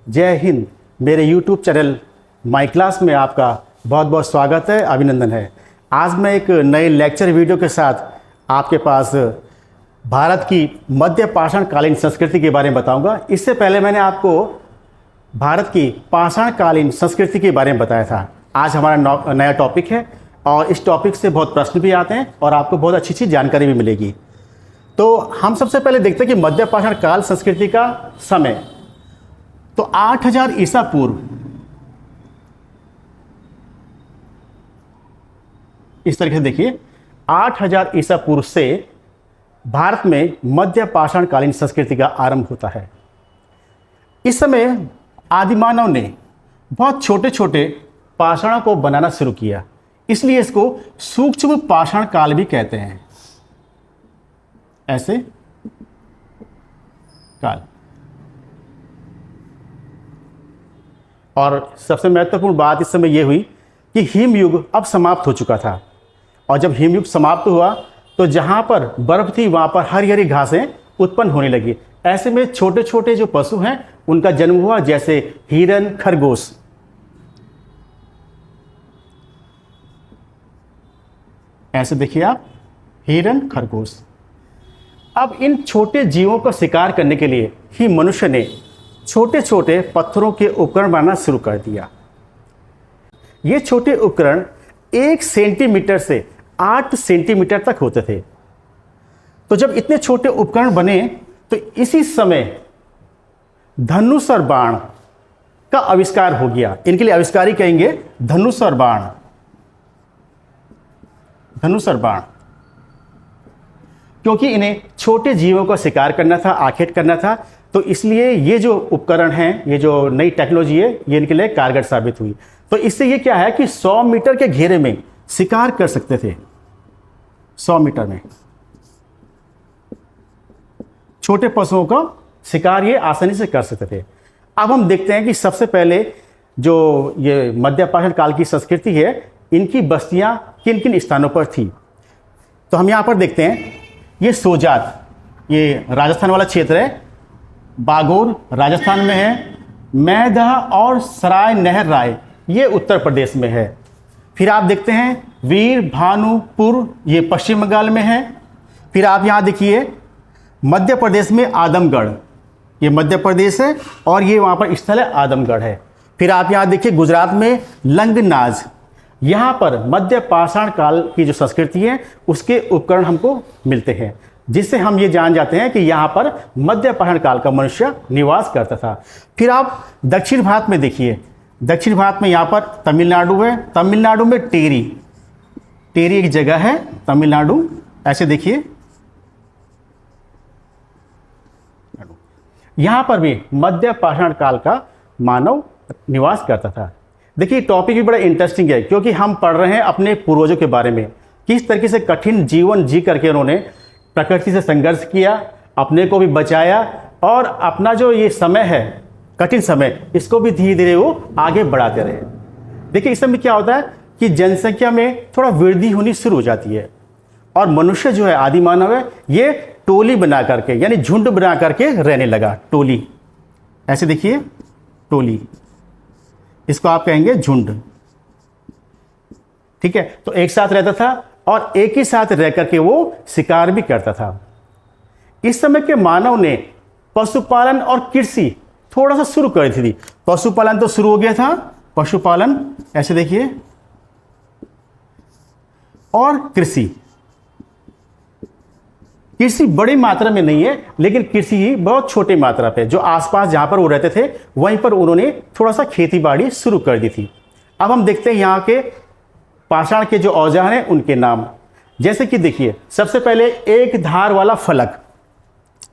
जय हिंद। मेरे YouTube channel my class में आपका बहुत बहुत स्वागत है, अभिनंदन है। आज मैं एक नए लेक्चर वीडियो के साथ आपके पास भारत की मध्य पाषाण कालीन संस्कृति के बारे में बताऊंगा। इससे पहले मैंने आपको भारत की पाषाण कालीन संस्कृति के बारे में बताया था। आज हमारा नया टॉपिक है और इस टॉपिक से बहुत प्रश्न भी आते हैं और आपको बहुत अच्छी जानकारी भी मिलेगी। तो हम सबसे पहले देखते हैं कि मध्य पाषाण काल संस्कृति का समय। तो 8000 ईसा पूर्व, इस तरीके से देखिए, 8000 ईसा पूर्व से भारत में मध्य पाषाण कालीन संस्कृति का आरंभ होता है। इस समय आदिमानव ने बहुत छोटे छोटे पाषाणों को बनाना शुरू किया, इसलिए इसको सूक्ष्म पाषाण काल भी कहते हैं। ऐसे काल। और सबसे महत्वपूर्ण बात इस समय यह हुई कि हिमयुग अब समाप्त हो चुका था, और जब हिमयुग समाप्त हुआ तो जहां पर बर्फ थी वहां पर हरी हरी घासें उत्पन्न होने लगी। ऐसे में छोटे छोटे जो पशु हैं उनका जन्म हुआ, जैसे हिरन, खरगोश। ऐसे देखिए आप, हिरन, खरगोश। अब इन छोटे जीवों का शिकार करने के लिए ही मनुष्य ने छोटे छोटे पत्थरों के उपकरण बनाना शुरू कर दिया। ये छोटे उपकरण 1 सेंटीमीटर से 8 सेंटीमीटर तक होते थे। तो जब इतने छोटे उपकरण बने तो इसी समय धनुष और बाण का आविष्कार हो गया। इनके लिए आविष्कार ही कहेंगे धनुष और बाण। धनुष और बाण, क्योंकि इन्हें छोटे जीवों का शिकार करना था, आखेट करना था, तो इसलिए ये जो उपकरण हैं, ये जो नई टेक्नोलॉजी है, ये इनके लिए कारगर साबित हुई। तो इससे ये क्या है कि 100 मीटर के घेरे में शिकार कर सकते थे। 100 मीटर में छोटे पशुओं का शिकार ये आसानी से कर सकते थे। अब हम देखते हैं कि सबसे पहले जो ये मध्य पाषाण काल की संस्कृति है, इनकी बस्तियां किन किन स्थानों पर थी। तो हम यहाँ पर देखते हैं, ये सोजात, ये राजस्थान वाला क्षेत्र है। बागोर राजस्थान में है। मैदह और सराय नहर राय ये उत्तर प्रदेश में है। फिर आप देखते हैं वीर भानुपुर, ये पश्चिम बंगाल में है। फिर आप यहाँ देखिए मध्य प्रदेश में आदमगढ़, ये मध्य प्रदेश है और ये वहाँ पर स्थल है आदमगढ़ है। फिर आप यहाँ देखिए गुजरात में लंगनाज, यहाँ पर मध्य पाषाण काल की जो संस्कृति है उसके उपकरण हमको मिलते हैं, जिससे हम ये जान जाते हैं कि यहाँ पर मध्य पाषाण काल का मनुष्य निवास करता था। फिर आप दक्षिण भारत में देखिए, दक्षिण भारत में यहाँ पर तमिलनाडु है। तमिलनाडु में टेरी, टेरी एक जगह है तमिलनाडु। ऐसे देखिए, यहाँ पर भी मध्य पाषाण काल का मानव निवास करता था। देखिए टॉपिक भी बड़ा इंटरेस्टिंग है, क्योंकि हम पढ़ रहे हैं अपने पूर्वजों के बारे में, किस तरीके से कठिन जीवन जी करके उन्होंने प्रकृति से संघर्ष किया, अपने को भी बचाया और अपना जो ये समय है, कठिन समय, इसको भी धीरे धीरे वो आगे बढ़ाते रहे। देखिए इस समय क्या होता है कि जनसंख्या में थोड़ा वृद्धि होनी शुरू हो जाती है और मनुष्य जो है, आदि मानव है, ये टोली बना करके, यानी झुंड बना करके रहने लगा। टोली, ऐसे देखिए टोली, इसको आप कहेंगे झुंड। ठीक है, तो एक साथ रहता था और एक ही साथ रह करके वो शिकार भी करता था। इस समय के मानव ने पशुपालन और कृषि थोड़ा सा शुरू कर दी थी। पशुपालन तो शुरू हो गया था, पशुपालन, ऐसे देखिए, और कृषि। कृषि बड़ी मात्रा में नहीं है, लेकिन कृषि ही बहुत छोटी मात्रा पे, जो आसपास जहां पर वो रहते थे वहीं पर उन्होंने थोड़ा सा खेती बाड़ी शुरू कर दी थी। अब हम देखते हैं यहाँ के पाषाण के जो औजार हैं उनके नाम। जैसे कि देखिए, सबसे पहले एक धार वाला फलक,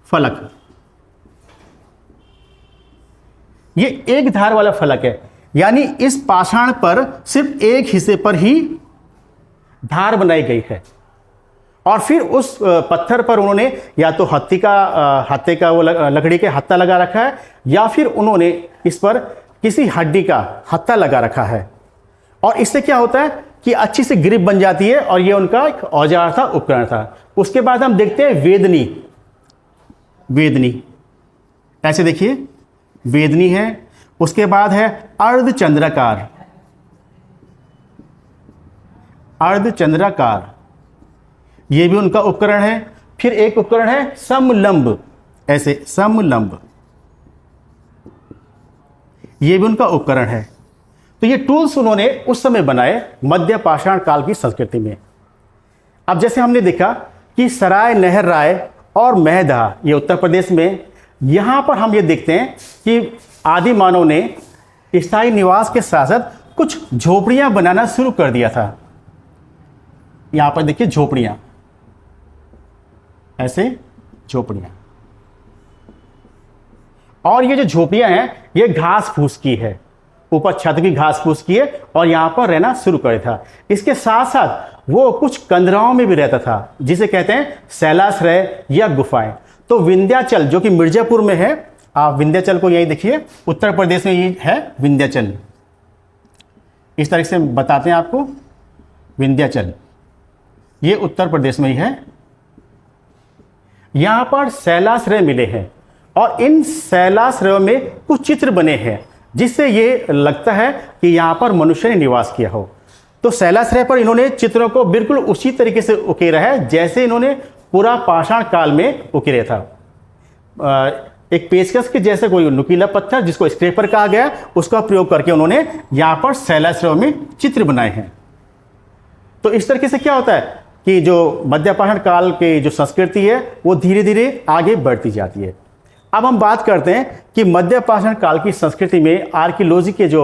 फलक, ये एक धार वाला फलक है, यानी इस पाषाण पर सिर्फ एक हिस्से पर ही धार बनाई गई है और फिर उस पत्थर पर उन्होंने या तो हत्ती का वो लकड़ी के हत्था लगा रखा है, या फिर उन्होंने इस पर किसी हड्डी का हत्था लगा रखा है। और इससे क्या होता है कि अच्छी सी ग्रिप बन जाती है, और ये उनका एक औजार था, उपकरण था। उसके बाद हम देखते हैं वेदनी। वेदनी, ऐसे देखिए, वेदनी है। उसके बाद है अर्धचंद्राकार, अर्धचंद्राकार, ये भी उनका उपकरण है। फिर एक उपकरण है समलंब, ऐसे समलंब, ये भी उनका उपकरण है। तो ये टूल्स उन्होंने उस समय बनाए मध्य पाषाण काल की संस्कृति में। अब जैसे हमने देखा कि सराय नहर राय और महदहा, ये उत्तर प्रदेश में, यहाँ पर हम ये देखते हैं कि आदि मानव ने स्थायी निवास के साथ साथ कुछ झोपड़ियाँ बनाना शुरू कर दिया था। यहाँ पर देखिए झोपड़ियाँ, ऐसे झोपड़ियाँ, और ये जो झोपड़ियाँ हैं ये घास फूस की है, ऊपर छत की घास फूस की है, और यहाँ पर रहना शुरू कर था। इसके साथ साथ वो कुछ कंदराओं में भी रहता था, जिसे कहते हैं शैलाश्रय या गुफाएं। तो विंध्याचल जो कि मिर्जापुर में है, आप विंध्याचल को यही देखिए, उत्तर प्रदेश में ये है विंध्याचल, इस तरह से बताते हैं आपको, विंध्याचल ये उत्तर प्रदेश में ही है। यहाँ पर शैलाश्रय मिले हैं और इन शैलाश्रयों में कुछ चित्र बने हैं, जिससे ये लगता है कि यहाँ पर मनुष्य ने निवास किया हो। तो शैलाश्रय पर इन्होंने चित्रों को बिल्कुल उसी तरीके से उकेरा है जैसे इन्होंने पूरा पाषाण काल में उकेरा था। एक पेचकस के जैसे कोई नुकीला पत्थर जिसको स्क्रेपर कहा गया, उसका प्रयोग करके उन्होंने यहाँ पर शैलाश्रयों में चित्र बनाए हैं। तो इस तरीके से क्या होता है कि जो मध्य पाषाण काल की जो संस्कृति है वो धीरे धीरे आगे बढ़ती जाती है। अब हम बात करते हैं कि मध्य पाषाण काल की संस्कृति में आर्कियोलॉजी के जो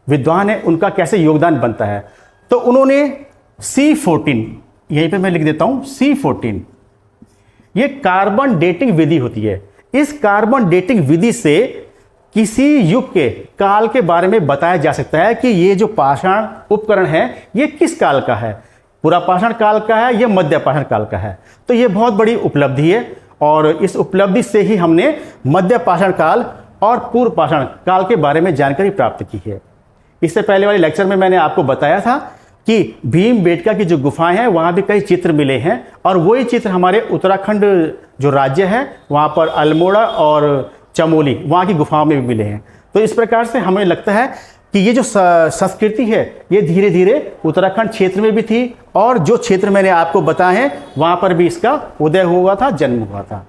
विद्वान हैं उनका कैसे योगदान बनता है। तो उन्होंने C14, यहीं पे मैं लिख देता हूं, C14 ये कार्बन डेटिंग विधि होती है। इस कार्बन डेटिंग विधि से किसी युग के काल के बारे में बताया जा सकता है कि ये जो पाषाण उपकरण है ये किस काल का है, पूरा पाषाण काल का है या मध्य पाषाण काल का है। तो ये बहुत बड़ी उपलब्धि है और इस उपलब्धि से ही हमने मध्य पाषाण काल और पूर्व पाषाण काल के बारे में जानकारी प्राप्त की है। इससे पहले वाले लेक्चर में मैंने आपको बताया था कि भीमबेटका की जो गुफाएं हैं वहाँ भी कई चित्र मिले हैं, और वही चित्र हमारे उत्तराखंड जो राज्य है वहाँ पर अल्मोड़ा और चमोली वहाँ की गुफाओं में भी मिले हैं। तो इस प्रकार से हमें लगता है कि ये जो संस्कृति है ये धीरे धीरे उत्तराखंड क्षेत्र में भी थी, और जो क्षेत्र मैंने आपको बताए हैं वहाँ पर भी इसका उदय हुआ था, जन्म हुआ था।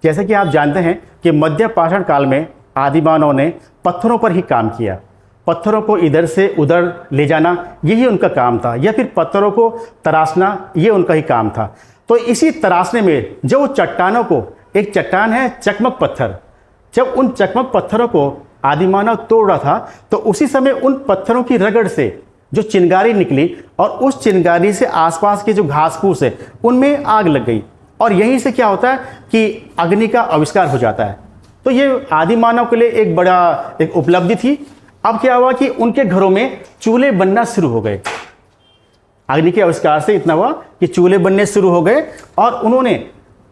जैसे कि आप जानते हैं कि मध्य पाषाण काल में आदिमानव ने पत्थरों पर ही काम किया, पत्थरों को इधर से उधर ले जाना यही उनका काम था, या फिर पत्थरों को तराशना ये उनका ही काम था। तो इसी तराशने में जो चट्टानों को, एक चट्टान है चकमक पत्थर, जब उन चकमक पत्थरों को आदिमानव तोड़ रहा था तो उसी समय उन पत्थरों की रगड़ से जो चिंगारी निकली, और उस चिंगारी से आसपास के जो घास फूस है उनमें आग लग गई, और यहीं से क्या होता है कि अग्नि का आविष्कार हो जाता है। तो ये आदिमानव के लिए एक बड़ा एक उपलब्धि थी। अब क्या हुआ कि उनके घरों में चूल्हे बनना शुरू हो गए। अग्नि के आविष्कार से इतना हुआ कि चूल्हे बनने शुरू हो गए, और उन्होंने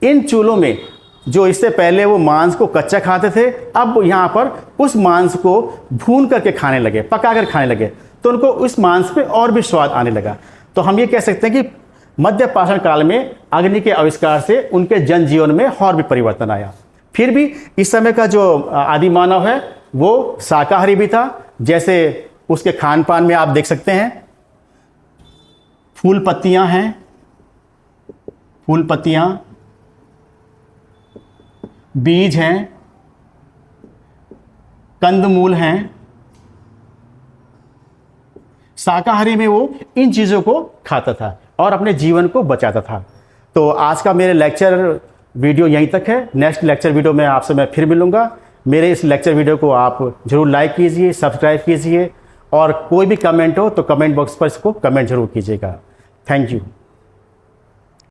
इन चूल्हों में जो इससे पहले वो मांस को कच्चा खाते थे, अब यहाँ पर उस मांस को भून करके खाने लगे, पका कर खाने लगे, तो उनको उस मांस पे और भी स्वाद आने लगा। तो हम ये कह सकते हैं कि मध्य पाषाण काल में अग्नि के आविष्कार से उनके जनजीवन में और भी परिवर्तन आया। फिर भी इस समय का जो आदि मानव है वो शाकाहारी भी था, जैसे उसके खान पान में आप देख सकते हैं फूल पत्तियां हैं, फूल पत्तियां, बीज हैं, कंदमूल हैं। शाकाहारी में वो इन चीज़ों को खाता था और अपने जीवन को बचाता था। तो आज का मेरे लेक्चर वीडियो यहीं तक है। नेक्स्ट लेक्चर वीडियो में आपसे मैं फिर मिलूंगा। मेरे इस लेक्चर वीडियो को आप जरूर लाइक कीजिए, सब्सक्राइब कीजिए, और कोई भी कमेंट हो तो कमेंट बॉक्स पर इसको कमेंट जरूर कीजिएगा। Thank you.